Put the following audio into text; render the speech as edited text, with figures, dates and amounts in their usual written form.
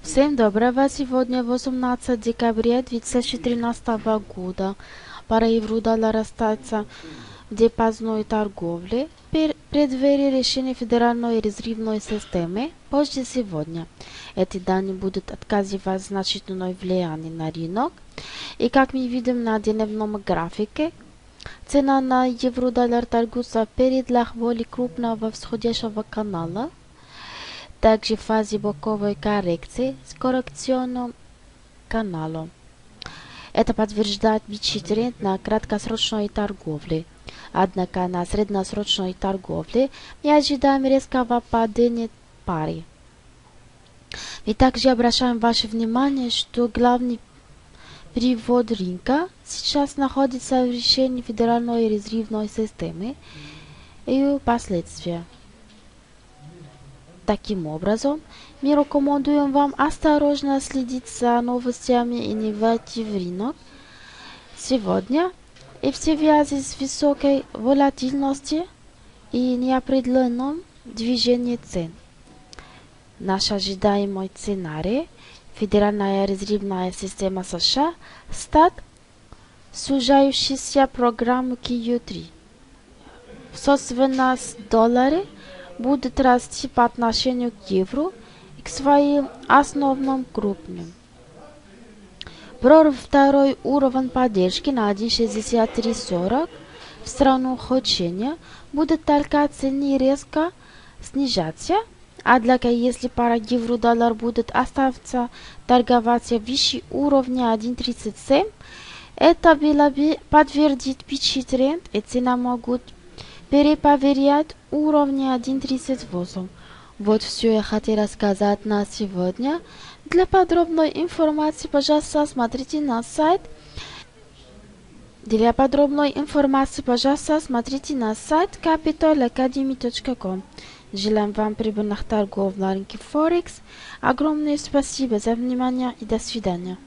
Всем доброго! Сегодня 18 декабря 2013 года. Пара евро-доллара остается в депозитной торговле в преддверии решения Федеральной резервной системы позже сегодня. Эти данные будут оказывать значительное влияние на рынок. И как мы видим на дневном графике, цена на евро-доллар торгуется в пределах более крупного восходящего канала, также в фазе боковой коррекции с коррекционным каналом. Это подтверждает бычий тренд на краткосрочной торговле. Однако на средносрочной торговле мы ожидаем резкого падения пары. Мы также обращаем ваше внимание, что главный привод рынка сейчас находится в решении Федеральной резервной системы и ее последствия. Таким образом, мы рекомендуем вам осторожно следить за новостями и не войти в рынок сегодня и в связи с высокой волатильностью и неопределенным движением цен. Наш ожидаемый сценарий – Федеральная резервная система США стат сужающейся программы QE3. Собственно, доллары будет расти по отношению к евро и к своим основным крупным. Прорыв второй уровень поддержки на 1.6340 в страну хочения будет только цены резко снижаться, однако если пара евро-доллар будет оставаться торговаться выше уровня 1.37, это было бы подтвердить бычий тренд и цена могут перепроверять уровни 1.38. Вот все я хотела сказать на сегодня. Для подробной информации, пожалуйста, смотрите на сайт. capitalacademy.com. Желаем вам прибыльных торгов на рынке Форекс. Огромное спасибо за внимание и до свидания.